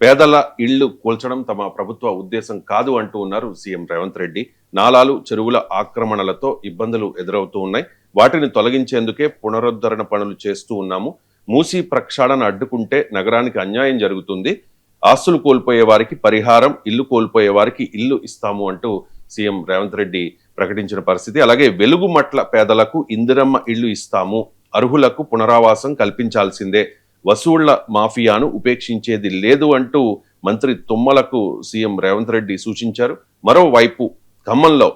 పేదల ఇళ్లు కూల్చడం తమ ప్రభుత్వ ఉద్దేశం కాదు అంటూ ఉన్నారు సీఎం రేవంత్ రెడ్డి. నాలాలు, చెరువుల ఆక్రమణలతో ఇబ్బందులు ఎదురవుతూ ఉన్నాయి. వాటిని తొలగించేందుకే పునరుద్ధరణ పనులు చేస్తూ ఉన్నాము. మూసీ ప్రక్షాళన అడ్డుకుంటే నగరానికి అన్యాయం జరుగుతుంది. ఆస్తులు కోల్పోయే వారికి పరిహారం, ఇల్లు కోల్పోయే వారికి ఇల్లు ఇస్తాము అంటూ సీఎం రేవంత్ రెడ్డి ప్రకటించిన పరిస్థితి. అలాగే వెలుగుమట్ల పేదలకు ఇందిరమ్మ ఇల్లు ఇస్తాము, అర్హులకు పునరావాసం కల్పించాల్సిందే, వసూళ్ల మాఫియాను ఉపేక్షించేది లేదు అంటూ మంత్రి తుమ్మలకు సీఎం రేవంత్ రెడ్డి సూచించారు. మరోవైపు ఖమ్మంలో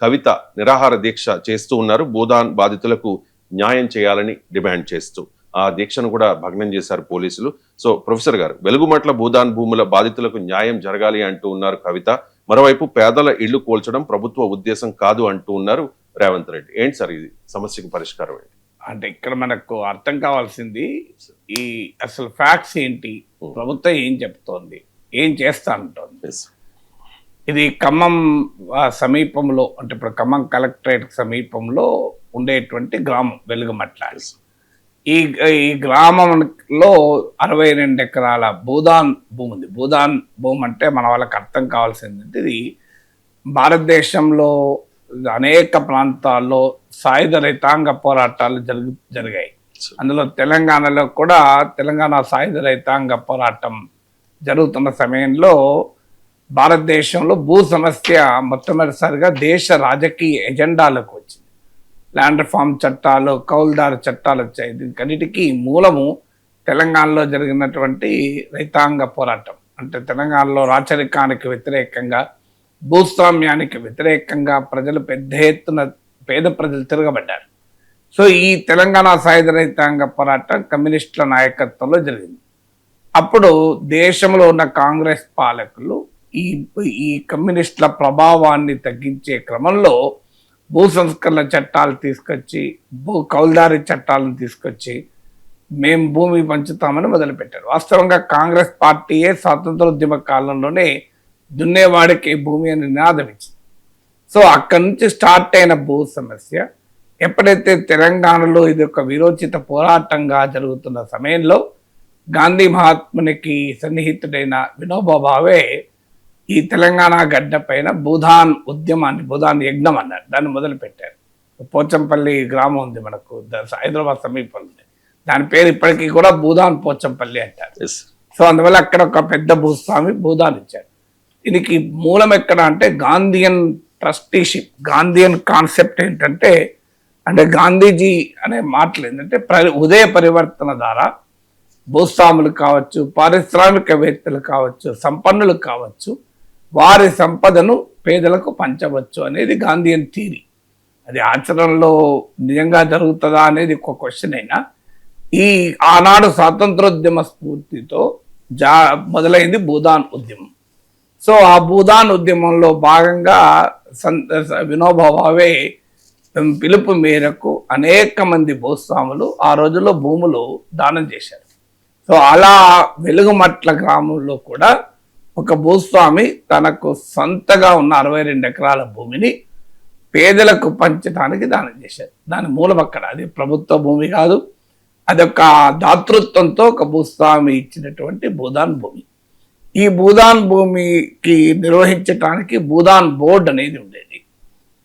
కవిత నిరాహార దీక్ష చేస్తూ ఉన్నారు. భూదాన్ బాధితులకు న్యాయం చేయాలని డిమాండ్ చేస్తూ ఆ దీక్షను కూడా భగ్నం చేశారు పోలీసులు. సో ప్రొఫెసర్ గారు, వెలుగుమట్ల భూదాన్ భూముల బాధితులకు న్యాయం జరగాలి అంటూ ఉన్నారు కవిత. మరోవైపు పేదల ఇళ్లు కూల్చడం ప్రభుత్వ ఉద్దేశం కాదు అంటూ ఉన్నారు రేవంత్ రెడ్డి. ఏంటి సార్ ఇది సమస్యకు పరిష్కారం ఏంటి? అంటే ఇక్కడ మనకు అర్థం కావాల్సింది ఈ అసలు ఫ్యాక్ట్స్ ఏంటి, ప్రభుత్వం ఏం చెప్తోంది, ఏం చేస్తా అంటోంది. ఇది ఖమ్మం సమీపంలో, అంటే ఇప్పుడు ఖమ్మం కలెక్టరేట్ సమీపంలో ఉండేటువంటి గ్రామం వెలుగుమట్ల. ఈ గ్రామంలో 62 ఎకరాల భూదాన్ భూమి ఉంది. భూదాన్ భూమి అంటే మన వాళ్ళకి అర్థం కావాల్సింది, ఇది భారతదేశంలో అనేక ప్రాంతాల్లో సాయుధ రైతాంగ పోరాటాలు జరిగాయి. అందులో తెలంగాణలో కూడా తెలంగాణ సాయుధ రైతాంగ పోరాటం జరుగుతున్న సమయంలో భారతదేశంలో భూ సమస్య మొట్టమొదటిసారిగా దేశ రాజకీయ ఎజెండాలకు వచ్చింది. ల్యాండ్ రిఫార్మ్ చట్టాలు, కౌలుదారు చట్టాలు వచ్చాయి. దీనికన్నిటికీ మూలము తెలంగాణలో జరిగినటువంటి రైతాంగ పోరాటం. అంటే తెలంగాణలో రాచరికానికి వ్యతిరేకంగా, భూస్వామ్యానికి వ్యతిరేకంగా ప్రజలు పెద్ద ఎత్తున పేద ప్రజలు తిరగబడ్డారు. సో ఈ తెలంగాణ సాయుధ రైతాంగ పోరాటం కమ్యూనిస్టుల నాయకత్వంలో జరిగింది. అప్పుడు దేశంలో ఉన్న కాంగ్రెస్ పాలకులు ఈ కమ్యూనిస్టుల ప్రభావాన్ని తగ్గించే క్రమంలో భూ సంస్కరణ చట్టాలు తీసుకొచ్చి, కౌలుదారి చట్టాలను తీసుకొచ్చి మేము భూమి పంచుతామని మొదలుపెట్టారు. వాస్తవంగా కాంగ్రెస్ పార్టీయే స్వాతంత్రోద్యమ కాలంలోనే దున్నేవాడికి భూమి అని నినాదం ఇచ్చింది. సో అక్కడి నుంచి స్టార్ట్ అయిన భూ సమస్య ఎప్పుడైతే తెలంగాణలో ఇది ఒక విరోచిత పోరాటంగా జరుగుతున్న సమయంలో గాంధీ మహాత్మునికి సన్నిహితుడైన వినోబా భావే ఈ తెలంగాణ గడ్డ పైన భూదాన్ ఉద్యమాన్ని, భూదాన్ యజ్ఞం అన్నారు, దాన్ని మొదలుపెట్టారు. పోచంపల్లి గ్రామం ఉంది మనకు హైదరాబాద్ సమీపంలో, దాని పేరు ఇప్పటికీ కూడా భూదాన్ పోచంపల్లి అంటారు. సో అందువల్ల అక్కడ ఒక పెద్ద భూస్వామి భూదాన్ ఇచ్చారు. దీనికి మూలం ఎక్కడ అంటే గాంధీయన్ ట్రస్టీషిప్. గాంధీయన్ కాన్సెప్ట్ ఏంటంటే, అంటే గాంధీజీ అనే మాటలు ఏంటంటే ఉదయ పరివర్తన ద్వారా భూస్వాములు కావచ్చు, పారిశ్రామికవేత్తలు కావచ్చు, సంపన్నులు కావచ్చు, వారి సంపదను పేదలకు పంచవచ్చు అనేది గాంధీయన్ థియరీ. అది ఆచరణలో నిజంగా జరుగుతుందా అనేది ఒక క్వశ్చన్ అయినా, ఈ ఆనాడు స్వాతంత్రోద్యమ స్ఫూర్తితో మొదలైంది భూదాన్ ఉద్యమం. సో ఆ భూదాన్ ఉద్యమంలో భాగంగా వినోబా భావే పిలుపు మేరకు అనేక మంది భూస్వాములు ఆ రోజుల్లో భూములు దానం చేశారు. సో అలా వెలుగుమట్ల గ్రామంలో కూడా ఒక భూస్వామి తనకు సొంతగా ఉన్న 62 ఎకరాల భూమిని పేదలకు పంచడానికి దానం చేశారు. దాని మూలం అక్కడ, అది ప్రభుత్వ భూమి కాదు, అదొక దాతృత్వంతో ఒక భూస్వామి ఇచ్చినటువంటి భూదాన్ భూమి. ఈ భూదాన్ భూమికి నిర్వహించడానికి భూదాన్ బోర్డు అనేది ఉండేది.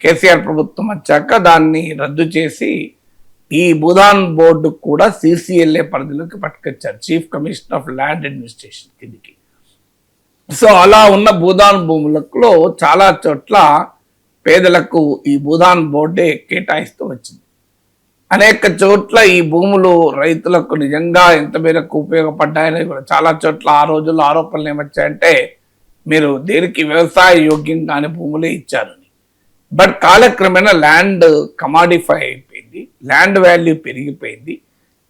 కేసీఆర్ ప్రభుత్వం వచ్చాక దాన్ని రద్దు చేసి ఈ భూదాన్ బోర్డు కూడా సిసిఎల్ఏ పరిధిలోకి పట్టుకొచ్చారు, chief commissioner of land administration కిందికి. సో అలా ఉన్న భూదాన్ భూములలో చాలా చోట్ల పేదలకు ఈ భూదాన్ బోర్డే కేటాయిస్తూ వచ్చింది. అనేక చోట్ల ఈ భూములు రైతులకు నిజంగా ఎంత మేరకు ఉపయోగపడ్డాయని కూడా చాలా చోట్ల ఆ రోజుల్లో ఆరోపణలు ఏమొచ్చాయంటే, మీరు దేనికి వ్యవసాయ యోగ్యం కాని భూములే ఇచ్చారని. బట్ కాలక్రమేణా ల్యాండ్ కమాడిఫై అయిపోయింది, ల్యాండ్ వాల్యూ పెరిగిపోయింది.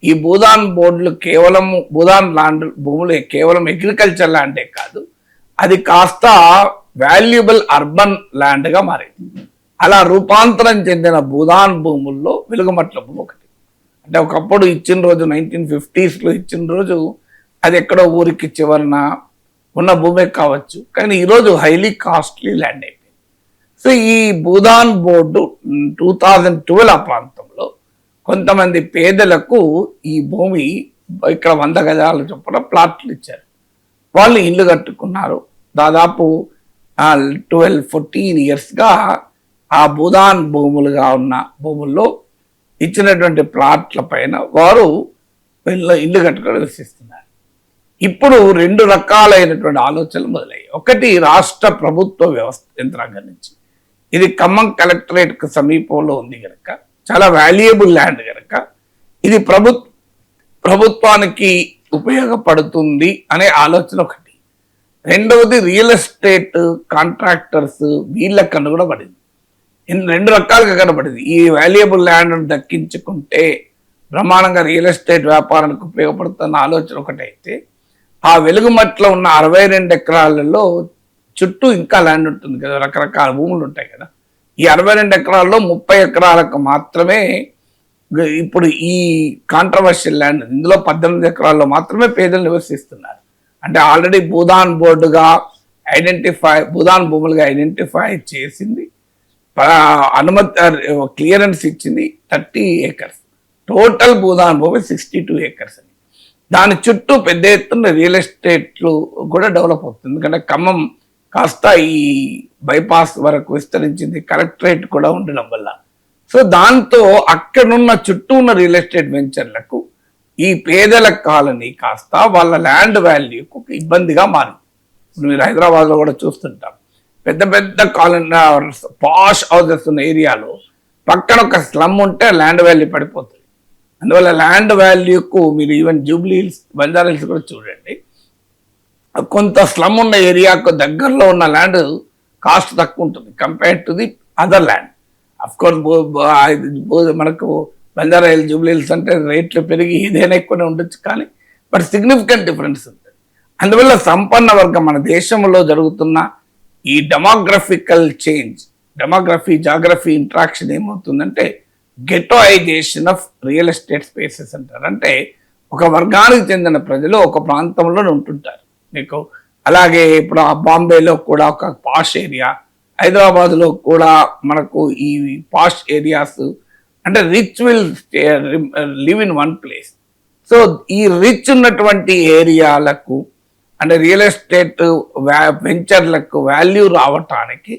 ఈ భూదాన్ బోర్డులు కేవలం భూదాన్ ల్యాండ్ భూములు కేవలం అగ్రికల్చర్ ల్యాండే కాదు, అది కాస్త వాల్యుబుల్ అర్బన్ ల్యాండ్గా మారింది. అలా రూపాంతరం చెందిన భూదాన్ భూముల్లో వెలుగుమట్ల భూమి ఒకటి. అంటే ఒకప్పుడు ఇచ్చిన రోజు 1950s ఇచ్చిన రోజు అది ఎక్కడో ఊరికి చివరన ఉన్న భూమే కావచ్చు, కానీ ఈరోజు హైలీ కాస్ట్లీ ల్యాండ్ అయిపోయింది. సో ఈ భూదాన్ బోర్డు 2012 ఆ ప్రాంతంలో కొంతమంది పేదలకు ఈ భూమి ఇక్కడ 100 గజాల చొప్పున ప్లాట్లు ఇచ్చారు. వాళ్ళు ఇల్లు కట్టుకున్నారు. దాదాపు 12-14 ఇయర్స్గా ఆ భూదాన్ భూములుగా ఉన్న భూముల్లో ఇచ్చినటువంటి ప్లాట్ల పైన వారు ఇల్లు కట్టుకొని నివసిస్తున్నారు. ఇప్పుడు 2 రకాలైనటువంటి ఆలోచనలు మొదలయ్యాయి. ఒకటి రాష్ట్ర ప్రభుత్వ వ్యవస్థ యంత్రాంగం నుంచి, ఇది ఖమ్మం కలెక్టరేట్కు సమీపంలో ఉంది కనుక, చాలా వాల్యుయబుల్ ల్యాండ్ కనుక ఇది ప్రభుత్వానికి ఉపయోగపడుతుంది అనే ఆలోచన ఒకటి. రెండవది రియల్ ఎస్టేట్ కాంట్రాక్టర్స్ వీళ్ళ కన్ను కూడా పడింది. 2 రకాలుగా కనబడింది. ఈ వాల్యుయబుల్ ల్యాండ్ దక్కించుకుంటే బ్రహ్మాండంగా రియల్ ఎస్టేట్ వ్యాపారానికి ఉపయోగపడుతున్న ఆలోచన ఒకటైతే, ఆ వెలుగుమట్లో ఉన్న 62 ఎకరాలలో చుట్టూ ఇంకా ల్యాండ్ ఉంటుంది కదా, రకరకాల భూములు ఉంటాయి కదా. ఈ 62 ఎకరాల్లో 30 ఎకరాలకు మాత్రమే ఇప్పుడు ఈ కాంట్రవర్షియల్ ల్యాండ్, ఇందులో 18 ఎకరాల్లో మాత్రమే పేదలు నివసిస్తున్నారు. అంటే ఆల్రెడీ భూదాన్ బోర్డుగా భూదాన్ భూములుగా ఐడెంటిఫై చేసింది, అనుమతి క్లియరెన్స్ ఇచ్చింది 30 ఏకర్స్. టోటల్ భూదాన్ భూమి 62 ఏకర్స్ అని. దాని చుట్టూ పెద్ద ఎత్తున రియల్ ఎస్టేట్లు కూడా డెవలప్ అవుతుంది. ఎందుకంటే ఖమ్మం కాస్త ఈ బైపాస్ వరకు విస్తరించింది, కలెక్టరేట్ కూడా ఉండడం వల్ల. సో దాంతో అక్కడున్న చుట్టూ ఉన్న రియల్ ఎస్టేట్ వెంచర్లకు ఈ పేదల కాలనీ కాస్త వాళ్ళ ల్యాండ్ వాల్యూకు ఇబ్బందిగా మారింది. ఇప్పుడు మీరు హైదరాబాద్లో కూడా చూస్తుంటాం, పెద్ద పెద్ద కాలనీ పాష్ హౌసెస్ ఉన్న ఏరియాలో పక్కన ఒక స్లమ్ ఉంటే ల్యాండ్ వాల్యూ పడిపోతుంది. అందువల్ల ల్యాండ్ వాల్యూకు మీరు even Jubilee hills, Banjara hills కూడా చూడండి, కొంత స్లమ్ ఉన్న ఏరియాకు దగ్గరలో ఉన్న ల్యాండ్ కాస్ట్ తక్కువ ఉంటుంది compare to the other land. Of course మనకు బంజారా హిల్స్, జూబ్లీ హిల్స్ అంటే రేట్లు పెరిగి ఏదైనా ఎక్కువనే ఉండొచ్చు, కానీ బట్ సిగ్నిఫికెంట్ డిఫరెన్స్ ఉంటుంది. అందువల్ల సంపన్న వర్గం మన దేశంలో జరుగుతున్న ఈ డెమోగ్రఫికల్ చేంజ్, జాగ్రఫీ ఇంట్రాక్షన్ ఏమవుతుందంటే గెటోయిజేషన్ ఆఫ్ రియల్ ఎస్టేట్ స్పేసెస్ అంటారు. అంటే ఒక వర్గానికి చెందిన ప్రజలు ఒక ప్రాంతంలో ఉంటుంటారు. మీకు అలాగే ఇప్పుడు ఆ బాంబేలో కూడా ఒక పాష్ ఏరియా, హైదరాబాద్లో కూడా మనకు ఈ పాష్ ఏరియాస్, అంటే rich will live in one place. So ఈ రిచ్ ఉన్నటువంటి ఏరియాలకు అంటే రియల్ ఎస్టేట్ వెంచర్లకు వాల్యూ రావటానికి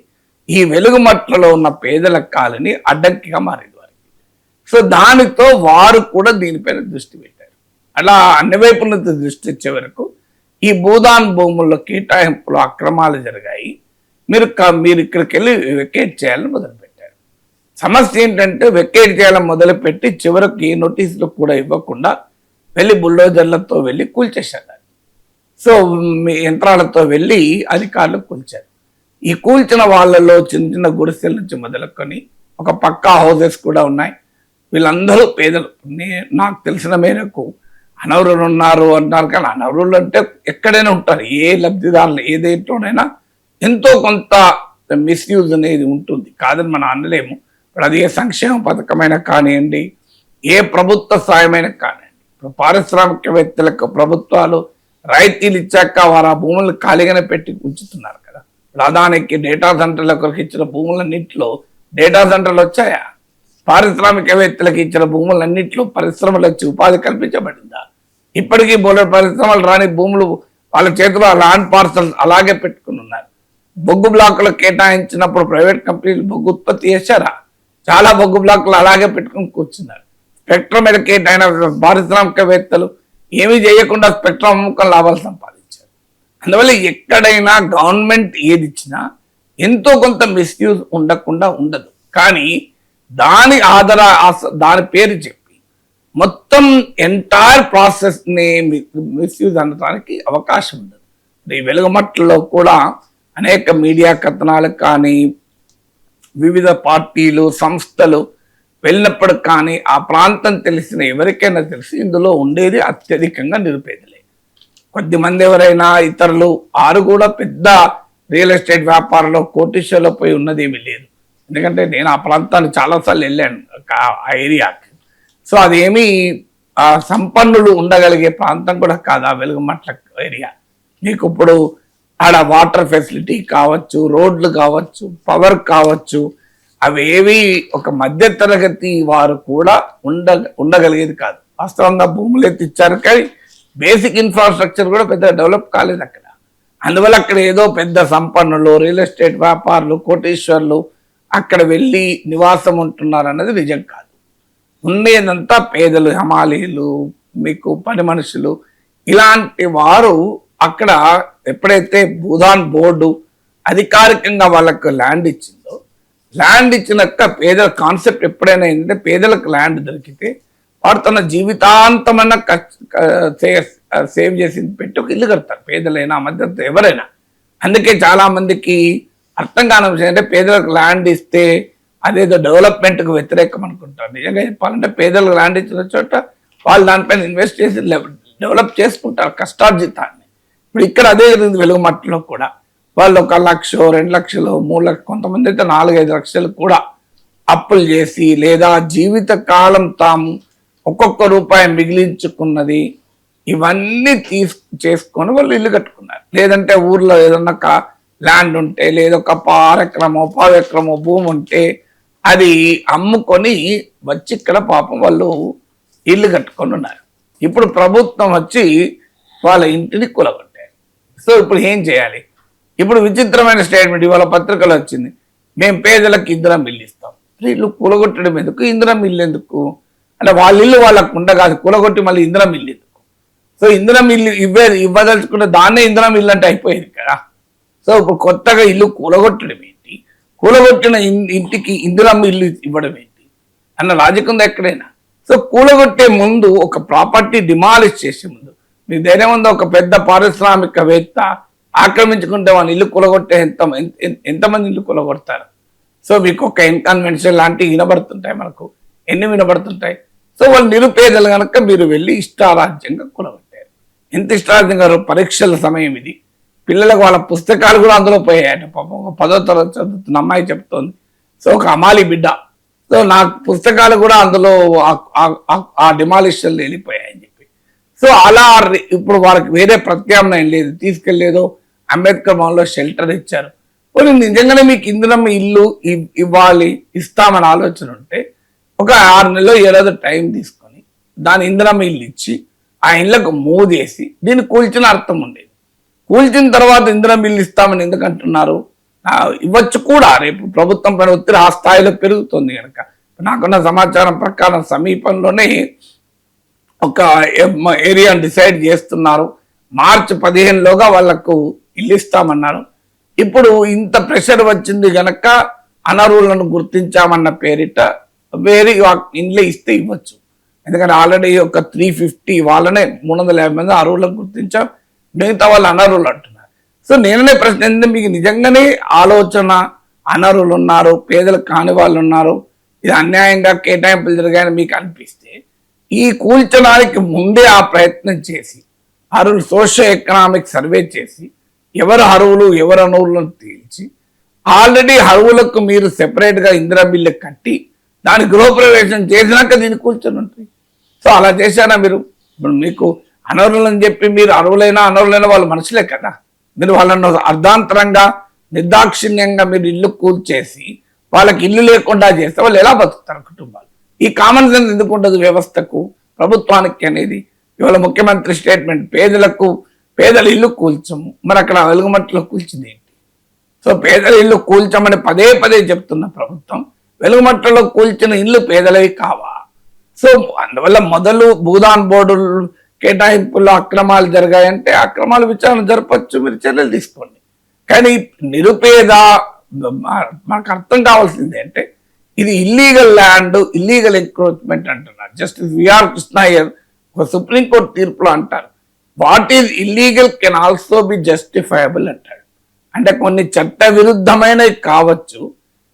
ఈ వెలుగుమట్లలో ఉన్న పేదల కాలనీ అడ్డంకిగా మారింది వారికి. సో దానితో వారు కూడా దీనిపైన దృష్టి పెట్టారు. అలా అన్ని వైపుల నుంచి దృష్టి ఇచ్చే వరకు ఈ భూదాన్ భూముల్లో కేటాయింపులు అక్రమాలు జరిగాయి. మీరు ఇక్కడికి వెళ్ళి వెకేట్ చేయాలని మొదలుపెట్టారు. సమస్య ఏంటంటే వెకేట్ చేయాలని మొదలుపెట్టి చివరకు ఏ నోటీసులు కూడా ఇవ్వకుండా వెళ్ళి బుల్డోజర్లతో వెళ్ళి కూల్చేశారు. సో మీ యంత్రాలతో వెళ్ళి అధికారులు కూల్చారు. ఈ కూల్చిన వాళ్ళలో చిన్న చిన్న గుడిసెల నుంచి మొదలుకొని ఒక పక్కా హౌసెస్ కూడా ఉన్నాయి. వీళ్ళందరూ పేదలు. నాకు తెలిసిన మేరకు అనర్హులు ఉన్నారు అంటారు, కానీ అనర్హులు అంటే ఎక్కడైనా ఉంటారు. ఏ లబ్ధిదారులు ఏదేంటోనైనా ఎంతో కొంత మిస్యూజ్ అనేది ఉంటుంది, కాదని మనం అనలేము. ఇప్పుడు అది ఏ సంక్షేమ పథకమైనా కానివ్వండి, ఏ ప్రభుత్వ సాయమైనా కానివ్వండి. ఇప్పుడు పారిశ్రామికవేత్తలకు ప్రభుత్వాలు రాయితీలు ఇచ్చాక వారు ఆ భూములను ఖాళీగానే పెట్టి ఉంచుతున్నారు కదా. అదానికి డేటా సెంటర్లకు ఇచ్చిన భూములన్నింటిలో డేటా సెంటర్లు వచ్చాయా? పారిశ్రామికవేత్తలకు ఇచ్చిన భూములన్నింటిలో పరిశ్రమలు వచ్చి ఉపాధి కల్పించబడిందా? ఇప్పటికీ బోలెడు పరిశ్రమలు రాని భూములు వాళ్ళ చేతిలో ల్యాండ్ పార్సల్స్ అలాగే పెట్టుకుని ఉన్నారు. బొగ్గు బ్లాకులు కేటాయించినప్పుడు ప్రైవేట్ కంపెనీలు బొగ్గు ఉత్పత్తి చేశారా? చాలా బొగ్గు బ్లాకులు అలాగే పెట్టుకుని కూర్చున్నారు. స్పెక్ట్రమ్ మీద కేటాయిన పారిశ్రామికవేత్తలు ఏమీ చేయకుండా స్పెక్ట్రమ్ అమ్ముకొని లాభాలు సంపాదించారు. అందువల్ల ఎక్కడైనా గవర్నమెంట్ ఏది ఇచ్చినా ఎంతో కొంత మిస్యూజ్ ఉండకుండా ఉండదు. కానీ దాని పేరు చెప్పి మొత్తం ఎంటైర్ ప్రాసెస్ని మిస్యూజ్ అనడానికి అవకాశం ఉండదు. ఈ వెలుగుమట్లలో కూడా అనేక మీడియా కథనాలు కానీ వివిధ పార్టీలు సంస్థలు వెళ్ళినప్పుడు కానీ ఆ ప్రాంతం తెలిసిన ఎవరికైనా తెలిసి ఇందులో ఉండేది అత్యధికంగా నిరుపేదలే. కొద్దిమంది ఎవరైనా ఇతరులు ఆరు కూడా పెద్ద రియల్ ఎస్టేట్ వ్యాపారంలో కోటీశ్వర్లో పోయి ఉన్నదేమీ లేదు. ఎందుకంటే నేను ఆ ప్రాంతాన్ని చాలాసార్లు వెళ్ళాను ఆ ఏరియాకి. సో అదేమీ సంపన్నులు ఉండగలిగే ప్రాంతం కూడా కాదు ఆ వెలుగుమట్ల ఏరియా. మీకు ఇప్పుడు ఆడ వాటర్ ఫెసిలిటీ కావచ్చు, రోడ్లు కావచ్చు, పవర్ కావచ్చు, అవేవి ఒక మధ్య తరగతి వారు కూడా ఉండగలిగేది కాదు. వాస్తవంగా భూములు ఎత్తిచ్చారు, కానీ బేసిక్ ఇన్ఫ్రాస్ట్రక్చర్ కూడా పెద్ద డెవలప్ కాలేదు అక్కడ. అందువల్ల అక్కడ ఏదో పెద్ద సంపన్నులు, రియల్ ఎస్టేట్ వ్యాపారులు, కోటీశ్వర్లు అక్కడ వెళ్ళి నివాసం ఉంటున్నారు అన్నది నిజం కాదు. ఉండేదంతా పేదలు, హమాలీలు, మీకు పని మనుషులు, ఇలాంటి వారు అక్కడ ఎప్పుడైతే భూదాన్ బోర్డు అధికారికంగా వాళ్ళకు ల్యాండ్ ఇచ్చిందో, ల్యాండ్ ఇచ్చినాక పేదల కాన్సెప్ట్ ఎప్పుడైనా ఏంటంటే పేదలకు ల్యాండ్ దొరికితే వాడు తన జీవితాంతమైన సేవ్ చేసి పెట్టి ఒక ఇల్లు కడతారు, పేదలైనా మధ్యతరగతి ఎవరైనా. అందుకే చాలా మందికి అర్థం కాని విషయం అంటే పేదలకు ల్యాండ్ ఇస్తే అదేదో డెవలప్మెంట్కు వ్యతిరేకం అనుకుంటారు. నిజంగా చెప్పాలంటే పేదలకు ల్యాండ్ ఇచ్చిన చోట వాళ్ళు దానిపైన ఇన్వెస్ట్ చేసి డెవలప్ చేసుకుంటారు కష్టార్జితాన్ని. ఇప్పుడు ఇక్కడ అదే జరిగింది వెలుగుమట్టులో కూడా. వాళ్ళు 1 లక్ష, 2 లక్షలు, 3 లక్షలు, కొంతమంది అయితే 4-5 లక్షలు కూడా అప్పులు చేసి లేదా జీవిత కాలం తాము ఒక్కొక్క రూపాయి మిగిలించుకున్నది ఇవన్నీ చేసుకొని వాళ్ళు ఇల్లు కట్టుకున్నారు. లేదంటే ఊర్లో ఏదన్నా ల్యాండ్ ఉంటే లేదా ఒక 6 ఎకరమో 10 ఎకరమో భూమి ఉంటే అది అమ్ముకొని వచ్చి ఇక్కడ పాపం వాళ్ళు ఇల్లు కట్టుకొని ఉన్నారు. ఇప్పుడు ప్రభుత్వం వచ్చి వాళ్ళ ఇంటిని కూలగొట్టారు. సో ఇప్పుడు ఏం చేయాలి? ఇప్పుడు విచిత్రమైన స్టేట్మెంట్ ఇవాళ పత్రికలో వచ్చింది, మేము పేదలకు ఇందిరం ఇల్లు ఇస్తాం. ఇల్లు కూలగొట్టడం ఎందుకు, ఇందిరం ఇల్లు ఎందుకు? అంటే వాళ్ళ ఇల్లు వాళ్ళకు ఉండగాదు, కూలగొట్టి మళ్ళీ ఇందిరం ఇల్లు ఎందుకు? సో ఇందిరం ఇల్లు ఇవ్వదలుచుకుంటే దాన్నే ఇందిరం ఇల్లు అంటే అయిపోయేది కదా. సో ఇప్పుడు కొత్తగా ఇల్లు కూలగొట్టడం ఏంటి, కూలగొట్టిన ఇంటికి ఇందిరం ఇల్లు ఇవ్వడం ఏంటి అన్న లాజిక్ ఉందా ఎక్కడైనా? సో కూలగొట్టే ముందు ఒక ప్రాపర్టీ డిమాలిష్ చేసే ముందు మీకు ధైర్యం ఉందా? ఒక పెద్ద పారిశ్రామికవేత్త ఆక్రమించుకుంటే వాళ్ళ ఇల్లు కూలగొట్టే ఎంతమంది ఇల్లు కూలగొడతారు? సో మీకు ఒక ఇన్కన్వెన్షన్ లాంటివి వినబడుతుంటాయి, మనకు ఎన్ని వినబడుతుంటాయి. సో వాళ్ళు నిరుపేదలు కనుక మీరు వెళ్ళి ఇష్టారాజ్యంగా కూలగొట్టారు. ఎంత ఇష్టారాజ్యంగా? పరీక్షల సమయం ఇది, పిల్లలకు వాళ్ళ పుస్తకాలు కూడా అందులో పోయాయట. పాపం ఒక 10వ తరగతి చదువుతున్న అమ్మాయి చెప్తోంది. సో ఒక అమాలి బిడ్డ, సో నా పుస్తకాలు కూడా అందులో ఆ డిమాలిషన్లు వెళ్ళిపోయాయని చెప్పి. సో అలా ఇప్పుడు వాళ్ళకి వేరే ప్రత్యామ్నాయం లేదు, తీసుకెళ్లేదో అంబేద్కర్ భవన్లో షెల్టర్ ఇచ్చారు. పోనీ నిజంగానే మీకు ఇందిరమ్మ ఇల్లు ఇవ్వాలి, ఇస్తామని ఆలోచన ఉంటే ఒక 6 నెలలో 7 టైం తీసుకొని దాని ఇందిరమ్మ ఇల్లు ఇచ్చి ఆ ఇళ్లకు మూవ్ చేసి దీన్ని కూల్చిన అర్థం ఉండేది. కూల్చిన తర్వాత ఇందిరమ్మ ఇల్లు ఇస్తామని ఎందుకంటున్నారు? ఇవ్వచ్చు కూడా, రేపు ప్రభుత్వం పైన ఒత్తిడి ఆ స్థాయిలో పెరుగుతుంది కనుక. నాకున్న సమాచారం ప్రకారం సమీపంలోనే ఒక ఏరియాను డిసైడ్ చేస్తున్నారు, మార్చి 15లోగా వాళ్లకు ఇల్లు ఇస్తామన్నారు. ఇప్పుడు ఇంత ప్రెషర్ వచ్చింది గనక అనర్హులను గుర్తించామన్న పేరిట వేరే ఇండ్లు ఇస్తే ఇవ్వచ్చు. ఎందుకంటే ఆల్రెడీ ఒక 350 వాళ్ళనే 350 మంది అర్హులను గుర్తించాం, మిగతా వాళ్ళు అనర్హులు అంటున్నారు. సో నేననే ప్రశ్న, మీకు నిజంగానే ఆలోచన అనర్హులు ఉన్నారు, పేదలు కాని వాళ్ళు ఉన్నారు, ఇది అన్యాయంగా కేటాయింపులు జరిగాయని మీకు అనిపిస్తే ఈ కూల్చడానికి ముందే ఆ ప్రయత్నం చేసి అర్హులు సోషియో ఎకనామిక్ సర్వే చేసి ఎవరు అర్హులు ఎవరు అనర్హులను తేల్చి ఆల్రెడీ అర్హులకు మీరు సెపరేట్గా ఇందిరా బిల్లు కట్టి దాని గృహప్రవేశం చేసినాక దీన్ని కూర్చొని ఉంటుంది. సో అలా చేశారా మీరు? ఇప్పుడు మీకు అనర్హులని చెప్పి మీరు అర్హులైనా అనర్హులైనా వాళ్ళు మనుషులే కదా, మీరు వాళ్ళను అర్ధాంతరంగా నిర్దాక్షిణ్యంగా మీరు ఇల్లు కూల్చేసి వాళ్ళకి ఇల్లు లేకుండా చేస్తే వాళ్ళు ఎలా బతుకుతారు కుటుంబాలు? ఈ కామన్ సెన్స్ ఎందుకు ఉండదు వ్యవస్థకు, ప్రభుత్వానికి అనేది? ఇవాళ ముఖ్యమంత్రి స్టేట్మెంట్, పేదల ఇల్లు కూల్చము, మరి అక్కడ వెలుగుమట్టులో కూల్చింది ఏంటి? సో పేదల ఇల్లు కూల్చమని పదే పదే చెప్తున్న ప్రభుత్వం వెలుగుమట్టలో కూల్చిన ఇల్లు పేదలవి కావా? సో అందువల్ల మొదలు భూదాన్ బోర్డు కేటాయింపుల్లో అక్రమాలు జరిగాయంటే అక్రమాల విచారణ జరపచ్చు, మీరు చర్యలు తీసుకోండి. కానీ నిరుపేద మనకు అర్థం కావాల్సింది అంటే ఇది ఇల్లీగల్ ల్యాండ్, ఇల్లీగల్ ఎంక్రోచ్మెంట్ అంటున్నారు. జస్టిస్ విఆర్ కృష్ణయ్యర్ ఒక సుప్రీంకోర్టు తీర్పులో అంటారు, what is illegal can also be justifiable అంటాడు. అంటే కొన్ని చట్ట విరుద్ధమైనవి కావచ్చు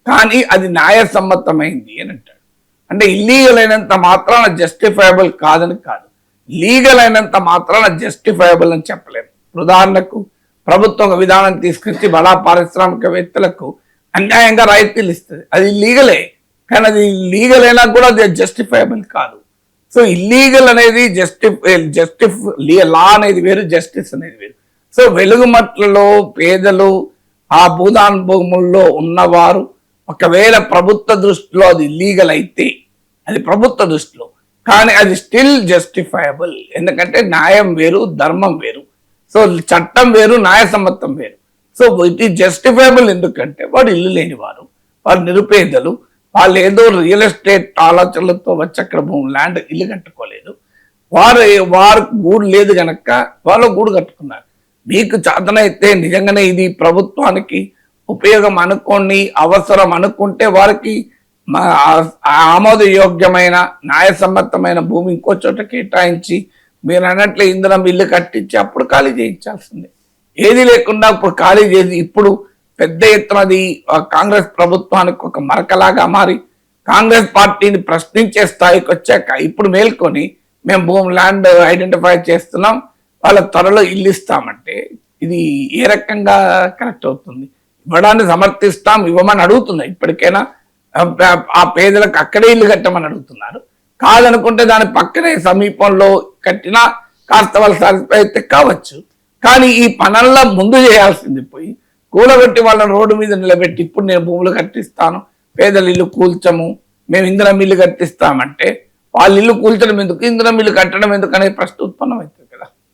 కానీ అది న్యాయసమ్మతమైంది అని అంటాడు. అంటే ఇల్లీగల్ అయినంత మాత్రాన జస్టిఫైయబుల్ కాదని కాదు, లీగల్ అయినంత మాత్రాన జస్టిఫైయబుల్ అని చెప్పలేము. ఉదాహరణకు ప్రభుత్వం విధానం తీసుకొచ్చి బడా పారిశ్రామికవేత్తలకు అన్యాయంగా రాయితీలు ఇస్తుంది, అది లీగలే, కానీ అది లీగల్ అయినా కూడా అది జస్టిఫైయబుల్ కాదు. సో ఇల్లీగల్ అనేది లా అనేది వేరు, జస్టిస్ అనేది వేరు. సో వెలుగుమట్లలో పేదలు ఆ భూదాన్ భూముల్లో ఉన్నవారు ఒకవేళ ప్రభుత్వ దృష్టిలో అది ఇల్లీగల్ అయితే అది ప్రభుత్వ దృష్టిలో, కానీ అది స్టిల్ జస్టిఫైయబుల్. ఎందుకంటే న్యాయం వేరు, ధర్మం వేరు. సో చట్టం వేరు, న్యాయసమ్మతం వేరు. So it is justifiable. ఎందుకంటే వాడు ఇల్లు లేనివారు, వారు నిరుపేదలు, వాళ్ళు ఏదో రియల్ ఎస్టేట్ ఆలోచనలతో వచ్చి అక్కడ ల్యాండ్ ఇల్లు కట్టుకోలేదు. వారు గూడు లేదు కనుక వాళ్ళు గూడు కట్టుకున్నారు. మీకు చేతనైతే నిజంగానే ఇది ప్రభుత్వానికి ఉపయోగం అనుకోని, అవసరం అనుకుంటే వారికి ఆమోదయోగ్యమైన న్యాయసమ్మతమైన భూమి ఇంకో చోట కేటాయించి మీరు అన్నట్లు ఇంధనం ఇల్లు కట్టించి అప్పుడు ఖాళీ చేయించాల్సిందే. ఏది లేకుండా ఇప్పుడు ఖాళీ చేసి ఇప్పుడు పెద్ద ఎత్తున అది కాంగ్రెస్ ప్రభుత్వానికి ఒక మరకలాగా మారి కాంగ్రెస్ పార్టీని ప్రశ్నించే స్థాయికి వచ్చాక ఇప్పుడు మేల్కొని మేము భూమి ల్యాండ్ ఐడెంటిఫై చేస్తున్నాం, వాళ్ళ త్వరలో ఇల్లు ఇస్తామంటే ఇది ఏ రకంగా కరెక్ట్ అవుతుంది? ఇవ్వడాన్ని సమర్థిస్తాం, ఇవ్వమని అడుగుతున్నాయి. ఇప్పటికైనా ఆ పేదలకు అక్కడే ఇల్లు కట్టమని అడుగుతున్నారు. కాదనుకుంటే దాని పక్కనే సమీపంలో కట్టినా కాస్త వాళ్ళు సాటిస్ఫై అయితే కావచ్చు. కానీ ఈ పనుల్లో ముందు చేయాల్సింది పోయి కూలగొట్టి వాళ్ళని రోడ్డు మీద నిలబెట్టి ఇప్పుడు నేను భూములు కట్టిస్తాను, పేదల ఇల్లు కూల్చము, మేము ఇంధనం ఇల్లు కట్టిస్తామంటే వాళ్ళ ఇల్లు కూల్చడం ఎందుకు, ఇంధనం ఇల్లు కట్టడం ఎందుకు అనే ప్రశ్న ఉత్పన్నమవుతుంది.